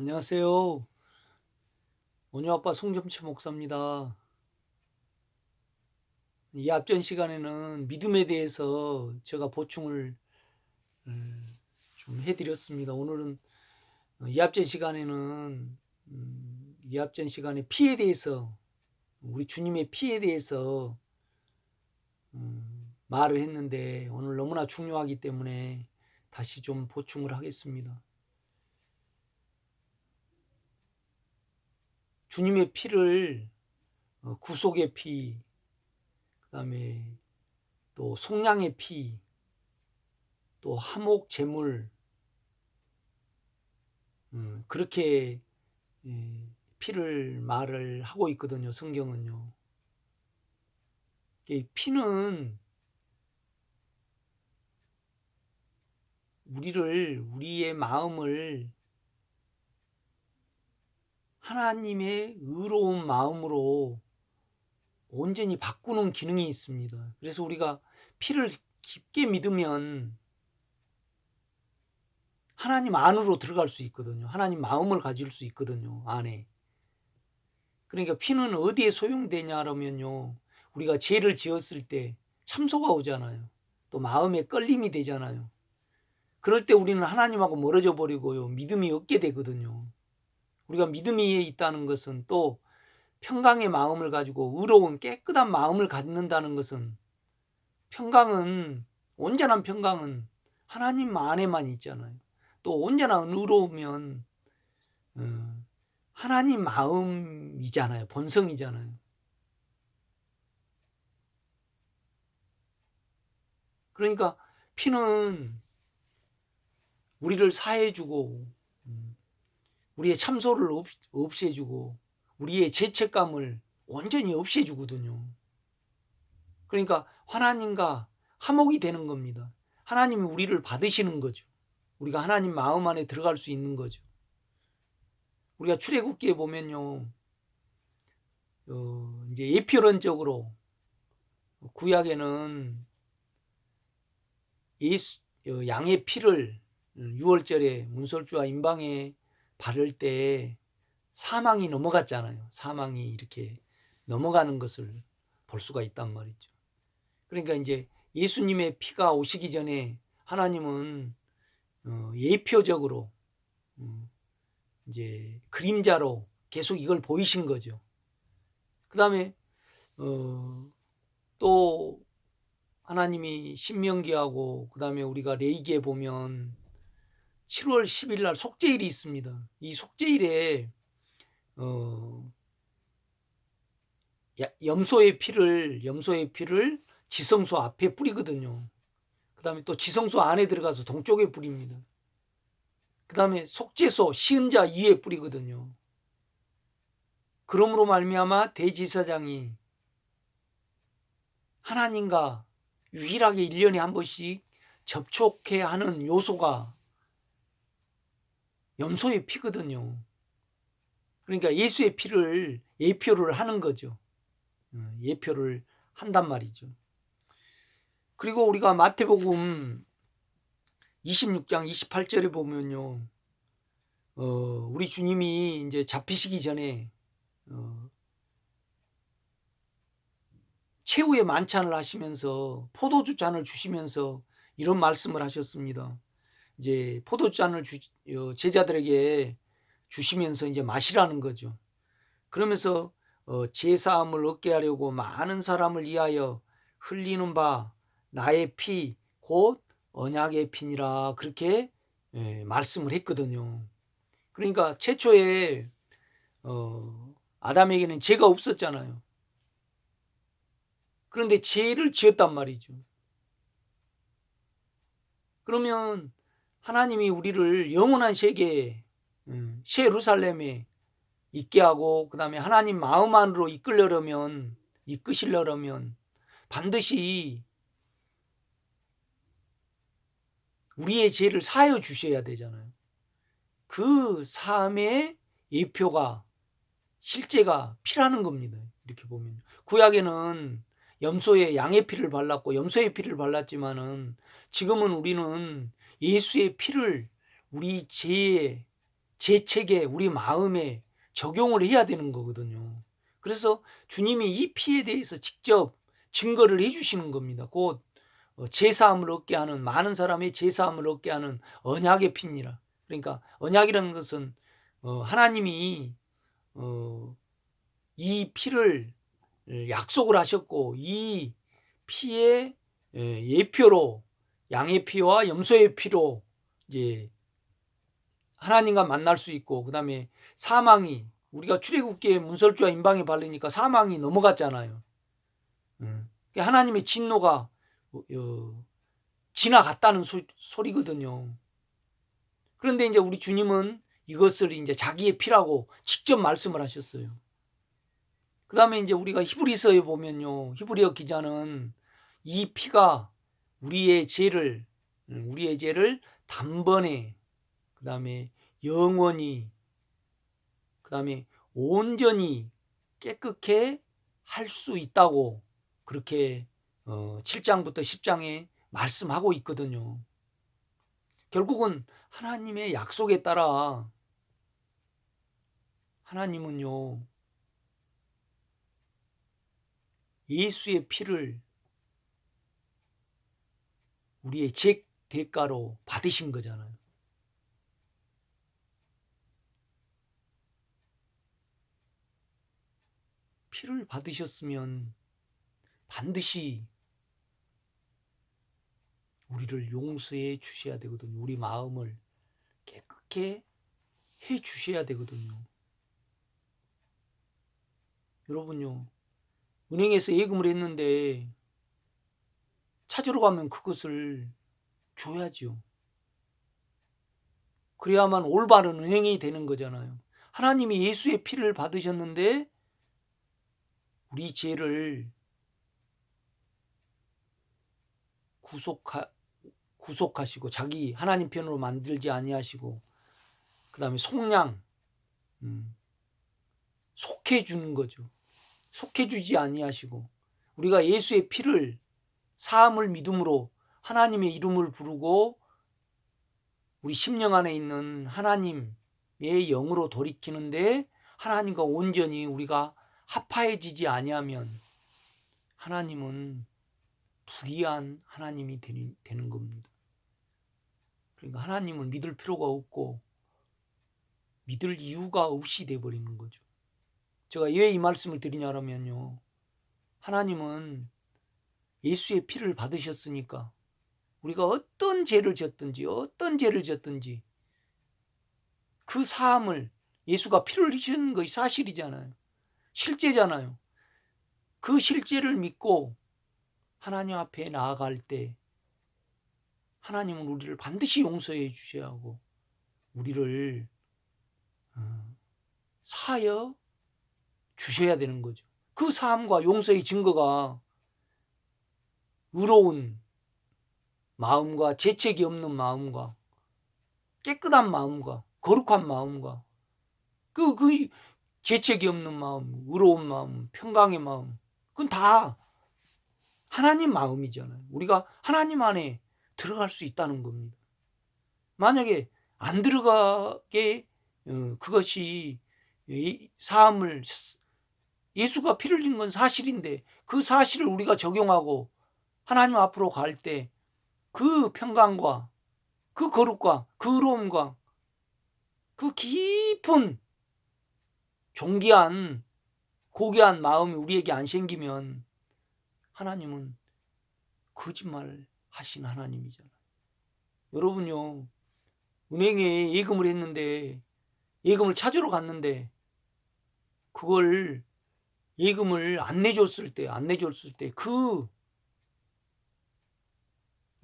안녕하세요. 원효아빠 송점치 목사입니다. 이 앞전 시간에는 믿음에 대해서 제가 보충을 좀 해드렸습니다. 오늘은 이 앞전 시간에는 이 앞전 시간에 피에 대해서 우리 주님의 피에 대해서 말을 했는데 오늘 너무나 중요하기 때문에 다시 좀 보충을 하겠습니다. 주님의 피를 구속의 피, 그다음에 또 속량의 피, 또 화목 제물, 그렇게 피를 말을 하고 있거든요. 성경은요. 이 피는 우리의 마음을 하나님의 의로운 마음으로 온전히 바꾸는 기능이 있습니다. 그래서 우리가 피를 깊게 믿으면 하나님 안으로 들어갈 수 있거든요. 하나님 마음을 가질 수 있거든요. 안에. 그러니까 피는 어디에 소용되냐면요. 우리가 죄를 지었을 때 참소가 오잖아요. 또 마음에 끌림이 되잖아요. 그럴 때 우리는 하나님하고 멀어져 버리고요. 믿음이 없게 되거든요. 우리가 믿음이 있다는 것은 또 평강의 마음을 가지고 의로운 깨끗한 마음을 갖는다는 것은 평강은 온전한 평강은 하나님 안에만 있잖아요. 또 온전한 의로우면 하나님 마음이잖아요. 본성이잖아요. 그러니까 피는 우리를 사해주고 우리의 참소를 없애주고 우리의 죄책감을 온전히 없애주거든요. 그러니까 하나님과 화목이 되는 겁니다. 하나님이 우리를 받으시는 거죠. 우리가 하나님 마음 안에 들어갈 수 있는 거죠. 우리가 출애굽기에 보면요, 이제 예표론적으로 구약에는 양의 피를 유월절에 문설주와 임방에 바를 때 사망이 넘어갔잖아요. 사망이 이렇게 넘어가는 것을 볼 수가 있단 말이죠. 그러니까 이제 예수님의 피가 오시기 전에 하나님은 예표적으로 이제 그림자로 계속 이걸 보이신 거죠. 그 다음에 또 하나님이 신명기하고 그 다음에 우리가 레위기에 보면 7월 10일 날 속죄일이 있습니다. 이 속죄일에 염소의 피를 지성소 앞에 뿌리거든요. 그 다음에 또 지성소 안에 들어가서 동쪽에 뿌립니다. 그 다음에 속죄소 시은자 위에 뿌리거든요. 그러므로 말미암아 대제사장이 하나님과 유일하게 1년에 한 번씩 접촉해야 하는 요소가 염소의 피거든요. 그러니까 예수의 피를 예표를 하는 거죠. 예표를 한단 말이죠. 그리고 우리가 마태복음 26장 28절에 보면요. 우리 주님이 이제 잡히시기 전에 최후의 만찬을 하시면서 포도주 잔을 주시면서 이런 말씀을 하셨습니다. 이제 포도주 잔을 제자들에게 주시면서 이제 마시라는 거죠. 그러면서 제사함을 얻게 하려고 많은 사람을 위하여 흘리는 바 나의 피 곧 언약의 피니라 그렇게 말씀을 했거든요. 그러니까 최초에 아담에게는 죄가 없었잖아요. 그런데 죄를 지었단 말이죠. 그러면 하나님이 우리를 영원한 세계에 새 예루살렘에 있게 하고 그다음에 하나님 마음 안으로 이끄시려면 반드시 우리의 죄를 사하여 주셔야 되잖아요. 그 사함의 예표가 실제가 피라는 겁니다. 이렇게 보면 구약에는 염소의 양의 피를 발랐고 염소의 피를 발랐지만은 지금은 우리는 예수의 피를 우리 죄의 죄책에 우리 마음에 적용을 해야 되는 거거든요. 그래서 주님이 이 피에 대해서 직접 증거를 해 주시는 겁니다. 곧 제사함을 얻게 하는, 많은 사람의 제사함을 얻게 하는 언약의 피니라. 그러니까 언약이라는 것은 하나님이 이 피를 약속을 하셨고, 이 피의 예표로, 양의 피와 염소의 피로 이제 하나님과 만날 수 있고, 그 다음에 사망이, 우리가 출애굽기에 문설주와 임방에 바르니까 사망이 넘어갔잖아요. 하나님의 진노가 지나갔다는 소리거든요. 그런데 이제 우리 주님은 이것을 이제 자기의 피라고 직접 말씀을 하셨어요. 그 다음에 이제 우리가 히브리서에 보면요, 히브리어 기자는 이 피가 우리의 죄를 단번에, 그 다음에 영원히, 그 다음에 온전히 깨끗게 할 수 있다고 그렇게 7장부터 10장에 말씀하고 있거든요. 결국은 하나님의 약속에 따라 하나님은요, 예수의 피를 우리의 죄 대가로 받으신 거잖아요. 피를 받으셨으면 반드시 우리를 용서해 주셔야 되거든요. 우리 마음을 깨끗게 해 주셔야 되거든요. 여러분요, 은행에서 예금을 했는데 찾으러 가면 그것을 줘야죠. 그래야만 올바른 은행이 되는 거잖아요. 하나님이 예수의 피를 받으셨는데 우리 죄를 구속하시고 자기 하나님 편으로 만들지 아니하시고, 그 다음에 속량, 속해주는 거죠. 속해주지 아니하시고, 우리가 예수의 피를, 사함을 믿음으로 하나님의 이름을 부르고 우리 심령 안에 있는 하나님의 영으로 돌이키는데 하나님과 온전히 우리가 합하여지지 아니하면 하나님은 불의한 하나님이 되는 겁니다. 그러니까 하나님을 믿을 필요가 없고 믿을 이유가 없이 돼버리는 거죠. 제가 왜 이 말씀을 드리냐면요, 하나님은 예수의 피를 받으셨으니까 우리가 어떤 죄를 졌든지 그 사함을, 예수가 피를 흘리신 것이 사실이잖아요. 실제잖아요. 그 실제를 믿고 하나님 앞에 나아갈 때 하나님은 우리를 반드시 용서해 주셔야 하고 우리를 사하여 주셔야 되는 거죠. 그 사함과 용서의 증거가 의로운 마음과 죄책이 없는 마음과 깨끗한 마음과 거룩한 마음과 그 죄책이 없는 마음, 의로운 마음, 평강의 마음, 그건 다 하나님 마음이잖아요. 우리가 하나님 안에 들어갈 수 있다는 겁니다. 만약에 안 들어가게 그것이 사함을, 예수가 피를 흘린 건 사실인데 그 사실을 우리가 적용하고 하나님 앞으로 갈 때 그 평강과 그 거룩과 그 의로움과 그 깊은 존귀한 고귀한 마음이 우리에게 안 생기면 하나님은 거짓말 하신 하나님이잖아요. 여러분요, 은행에 예금을 했는데, 예금을 찾으러 갔는데 그걸 예금을 안 내줬을 때 그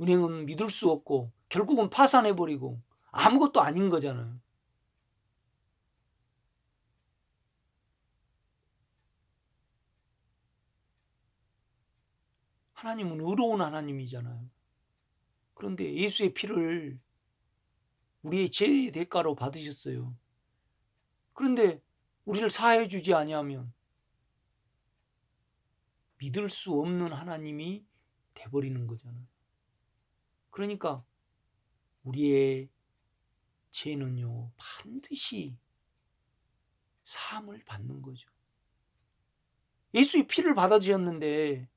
은행은 믿을 수 없고 결국은 파산해버리고 아무것도 아닌 거잖아요. 하나님은 의로운 하나님이잖아요. 그런데 예수의 피를 우리의 죄의 대가로 받으셨어요. 그런데 우리를 사해 주지 아니하면 믿을 수 없는 하나님이 돼버리는 거잖아요. 그러니까 우리의 죄는요 반드시 사함을 받는 거죠. 예수의 피를 받아주셨는데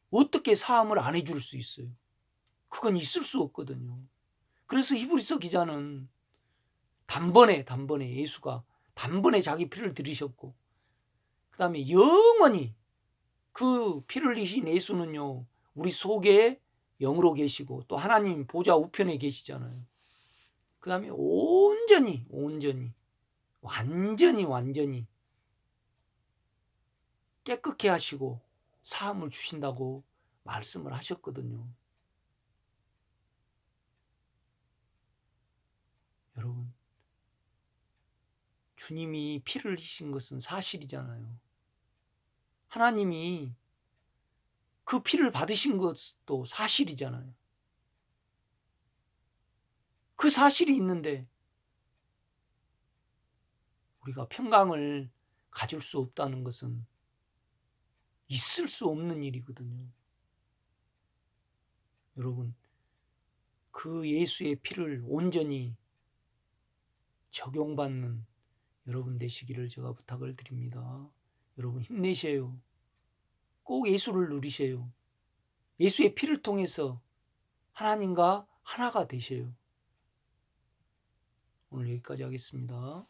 어떻게 사함을 안 해줄 수 있어요? 그건 있을 수 없거든요. 그래서 히브리서 기자는 단번에 예수가 단번에 자기 피를 들이셨고, 그 다음에 영원히 그 피를 흘리신 예수는요 우리 속에 영으로 계시고 또 하나님 보좌 우편에 계시잖아요. 그 다음에 온전히 완전히 깨끗게 하시고 사함을 주신다고 말씀을 하셨거든요. 여러분, 주님이 피를 흘리신 것은 사실이잖아요. 하나님이 그 피를 받으신 것도 사실이잖아요. 그 사실이 있는데 우리가 평강을 가질 수 없다는 것은 있을 수 없는 일이거든요. 여러분, 그 예수의 피를 온전히 적용받는 여러분 되시기를 제가 부탁을 드립니다. 여러분 힘내세요. 꼭 예수를 누리세요. 예수의 피를 통해서 하나님과 하나가 되세요. 오늘 여기까지 하겠습니다.